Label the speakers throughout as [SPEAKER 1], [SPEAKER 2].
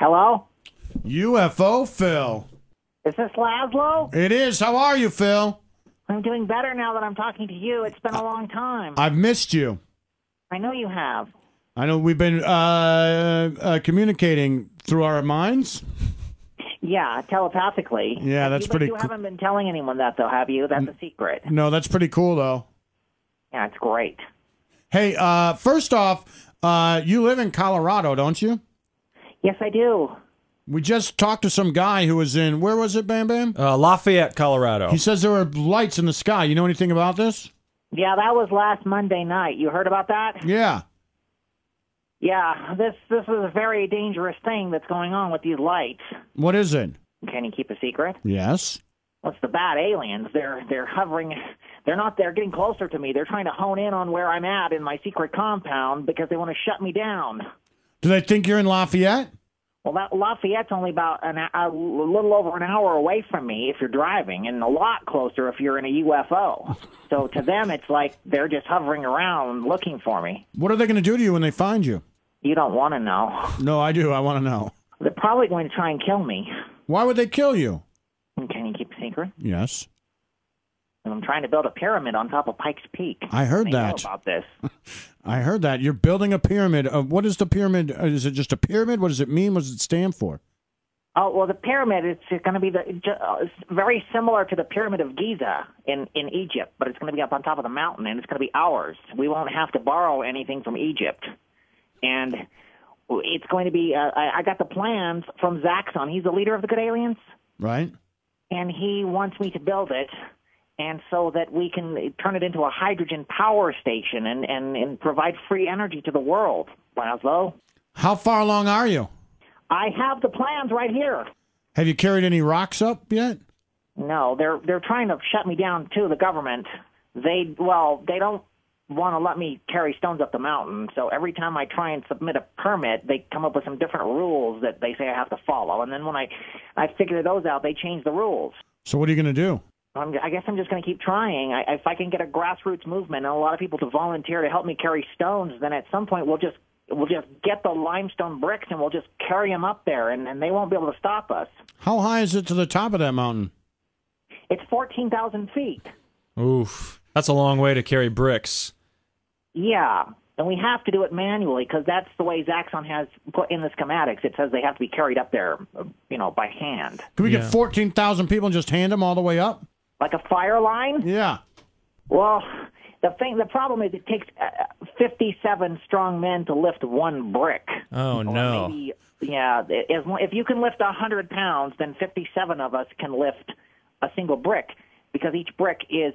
[SPEAKER 1] Hello?
[SPEAKER 2] UFO Phil.
[SPEAKER 1] Is this Lazlo?
[SPEAKER 2] It is. How are you, Phil?
[SPEAKER 1] I'm doing better now that I'm talking to you. It's been a long time.
[SPEAKER 2] I've missed you.
[SPEAKER 1] I know you have.
[SPEAKER 2] I know we've been communicating through our minds.
[SPEAKER 1] Yeah, telepathically.
[SPEAKER 2] Yeah, that's pretty
[SPEAKER 1] cool. You haven't been telling anyone that, though, have you? That's a secret.
[SPEAKER 2] No, that's pretty cool, though.
[SPEAKER 1] Yeah, it's great.
[SPEAKER 2] Hey, first off, you live in Colorado, don't you?
[SPEAKER 1] Yes, I do.
[SPEAKER 2] We just talked to some guy who was in, where was it, Bam Bam?
[SPEAKER 3] Lafayette, Colorado.
[SPEAKER 2] He says there were lights in the sky. You know anything about this?
[SPEAKER 1] Yeah, that was last Monday night. You heard about that?
[SPEAKER 2] Yeah.
[SPEAKER 1] Yeah, this is a very dangerous thing that's going on with these lights.
[SPEAKER 2] What is it?
[SPEAKER 1] Can you keep a secret?
[SPEAKER 2] Yes.
[SPEAKER 1] What's the bad aliens? They're hovering. They're not. They're getting closer to me. They're trying to hone in on where I'm at in my secret compound because they want to shut me down.
[SPEAKER 2] Do they think you're in Lafayette?
[SPEAKER 1] Well, that Lafayette's only about a little over an hour away from me if you're driving, and a lot closer if you're in a UFO. So to them, it's like they're just hovering around looking for me.
[SPEAKER 2] What are they going to do to you when they find you?
[SPEAKER 1] You don't want to know.
[SPEAKER 2] No, I do. I want to know.
[SPEAKER 1] They're probably going to try and kill me.
[SPEAKER 2] Why would they kill you?
[SPEAKER 1] Can you keep a secret?
[SPEAKER 2] Yes.
[SPEAKER 1] I'm trying to build a pyramid on top of Pikes Peak.
[SPEAKER 2] I heard
[SPEAKER 1] They
[SPEAKER 2] that.
[SPEAKER 1] know about this.
[SPEAKER 2] I heard that. You're building a pyramid. What is the pyramid? Is it just a pyramid? What does it mean? What does it stand for?
[SPEAKER 1] Oh, well, the pyramid is going to be very similar to the Pyramid of Giza in Egypt, but it's going to be up on top of the mountain, and it's going to be ours. We won't have to borrow anything from Egypt. And it's going to be, I got the plans from Zaxxon. He's the leader of the Good Aliens.
[SPEAKER 2] Right.
[SPEAKER 1] And he wants me to build it, and so that we can turn it into a hydrogen power station and provide free energy to the world, Lazlo.
[SPEAKER 2] How far along are you?
[SPEAKER 1] I have the plans right here.
[SPEAKER 2] Have you carried any rocks up yet?
[SPEAKER 1] No, they're trying to shut me down too, the government. They don't want to let me carry stones up the mountain, so every time I try and submit a permit, they come up with some different rules that they say I have to follow, and then when I figure those out, they change the rules.
[SPEAKER 2] So what are you going to do?
[SPEAKER 1] I guess I'm just going to keep trying. If I can get a grassroots movement and a lot of people to volunteer to help me carry stones, then at some point we'll just get the limestone bricks and we'll just carry them up there, and they won't be able to stop us.
[SPEAKER 2] How high is it to the top of that mountain?
[SPEAKER 1] It's 14,000 feet.
[SPEAKER 3] Oof. That's a long way to carry bricks.
[SPEAKER 1] Yeah, and we have to do it manually because that's the way Zaxxon has put in the schematics. It says they have to be carried up there, by hand.
[SPEAKER 2] Can we get 14,000 people and just hand them all the way up?
[SPEAKER 1] Like a fire line?
[SPEAKER 2] Yeah.
[SPEAKER 1] Well, the problem is it takes 57 strong men to lift one brick.
[SPEAKER 3] Oh, no.
[SPEAKER 1] Maybe, yeah, if you can lift 100 pounds, then 57 of us can lift a single brick because each brick is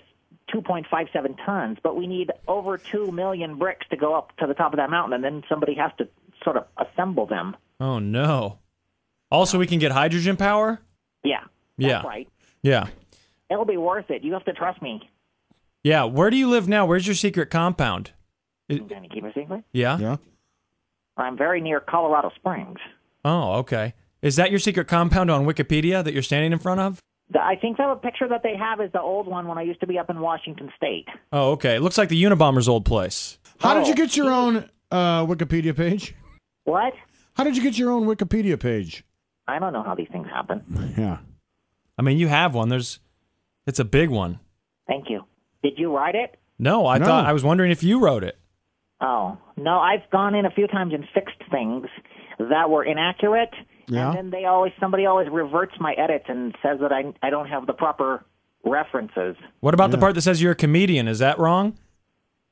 [SPEAKER 1] 2.57 tons, but we need over 2 million bricks to go up to the top of that mountain, and then somebody has to sort of assemble them.
[SPEAKER 3] Oh, no. Also, we can get hydrogen power?
[SPEAKER 1] Yeah. That's right.
[SPEAKER 3] Yeah.
[SPEAKER 1] It'll be worth it. You have to trust me.
[SPEAKER 3] Yeah. Where do you live now? Where's your secret compound?
[SPEAKER 1] Can you keep a secret?
[SPEAKER 3] Yeah?
[SPEAKER 2] Yeah.
[SPEAKER 1] I'm very near Colorado Springs.
[SPEAKER 3] Oh, okay. Is that your secret compound on Wikipedia that you're standing in front of?
[SPEAKER 1] I think the picture that they have is the old one when I used to be up in Washington State.
[SPEAKER 3] Oh, okay. It looks like the Unabomber's old place.
[SPEAKER 2] How did you get your own Wikipedia page?
[SPEAKER 1] What?
[SPEAKER 2] How did you get your own Wikipedia page?
[SPEAKER 1] I don't know how these things happen.
[SPEAKER 2] Yeah.
[SPEAKER 3] I mean, you have one. It's a big one.
[SPEAKER 1] Thank you. Did you write it?
[SPEAKER 3] No, I was wondering if you wrote it.
[SPEAKER 1] Oh, no, I've gone in a few times and fixed things that were inaccurate.
[SPEAKER 2] Yeah.
[SPEAKER 1] And then somebody always reverts my edits and says that I don't have the proper references.
[SPEAKER 3] What about the part that says you're a comedian? Is that wrong?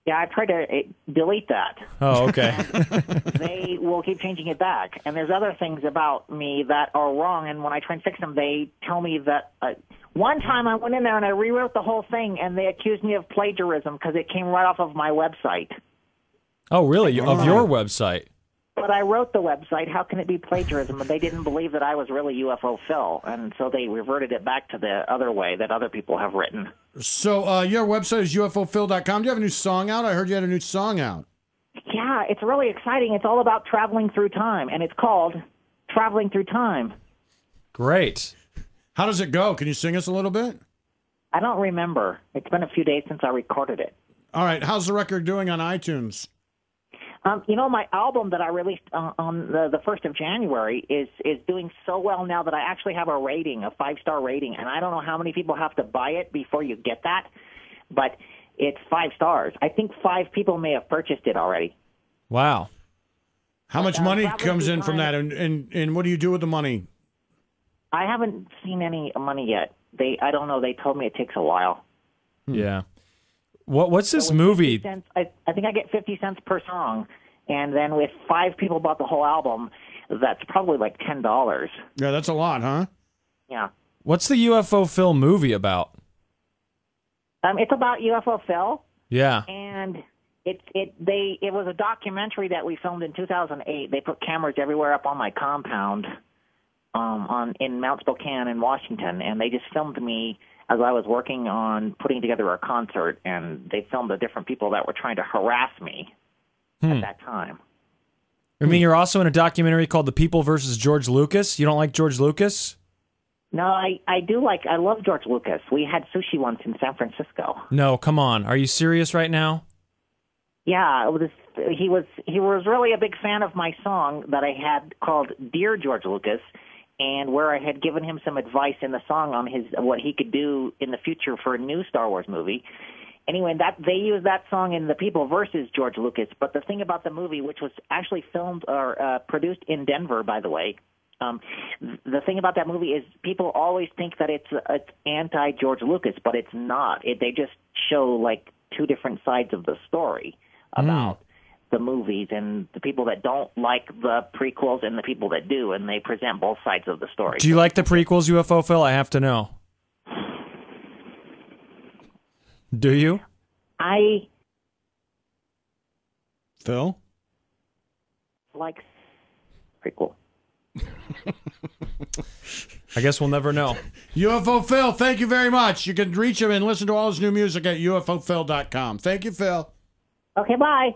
[SPEAKER 1] Yeah, I tried to delete that.
[SPEAKER 3] Oh, okay.
[SPEAKER 1] They will keep changing it back. And there's other things about me that are wrong, and when I try and fix them, they tell me that... one time I went in there and I rewrote the whole thing, and they accused me of plagiarism because it came right off of my website.
[SPEAKER 3] Oh, really? Of your website?
[SPEAKER 1] But I wrote the website. How can it be plagiarism? And they didn't believe that I was really UFO Phil, and so they reverted it back to the other way that other people have written.
[SPEAKER 2] So your website is ufophil.com. Do you have a new song out? I heard you had a new song out.
[SPEAKER 1] Yeah, it's really exciting. It's all about traveling through time, and it's called Traveling Through Time.
[SPEAKER 3] Great.
[SPEAKER 2] How does it go? Can you sing us a little bit?
[SPEAKER 1] I don't remember. It's been a few days since I recorded it.
[SPEAKER 2] All right. How's the record doing on iTunes?
[SPEAKER 1] My album that I released on the 1st of January is doing so well now that I actually have a rating, a 5-star rating, and I don't know how many people have to buy it before you get that, but it's 5 stars. I think 5 people may have purchased it already.
[SPEAKER 3] Wow.
[SPEAKER 2] How much money comes in from that, and what do you do with the money?
[SPEAKER 1] I haven't seen any money yet. I don't know. They told me it takes a while.
[SPEAKER 3] Yeah. What's this movie?
[SPEAKER 1] I think I get 50 cents per song, and then if 5 people bought the whole album, that's probably like $10.
[SPEAKER 2] Yeah, that's a lot, huh?
[SPEAKER 1] Yeah.
[SPEAKER 3] What's the UFO Phil movie about?
[SPEAKER 1] It's about UFO Phil.
[SPEAKER 3] Yeah.
[SPEAKER 1] And it was a documentary that we filmed in 2008. They put cameras everywhere up on my compound, in Mount Spokane in Washington, and they just filmed me as I was working on putting together a concert, and they filmed the different people that were trying to harass me at that time.
[SPEAKER 3] I mean, you're also in a documentary called The People versus George Lucas. You don't like George Lucas?
[SPEAKER 1] No, I love George Lucas. We had sushi once in San Francisco.
[SPEAKER 3] No, come on. Are you serious right now?
[SPEAKER 1] Yeah, he was really a big fan of my song that I had called Dear George Lucas, and where I had given him some advice in the song on what he could do in the future for a new Star Wars movie. Anyway, they used that song in The People versus George Lucas. But the thing about the movie, which was actually filmed or produced in Denver, by the way, the thing about that movie is people always think that it's anti-George Lucas, but it's not. They just show like 2 different sides of the story about the movies, and the people that don't like the prequels and the people that do, and they present both sides of the story.
[SPEAKER 3] Do you like the prequels, UFO Phil? I have to know. Do you?
[SPEAKER 2] Phil?
[SPEAKER 1] Like prequel.
[SPEAKER 3] I guess we'll never know.
[SPEAKER 2] UFO Phil, thank you very much. You can reach him and listen to all his new music at UFOphil.com. Thank you, Phil.
[SPEAKER 1] Okay, bye.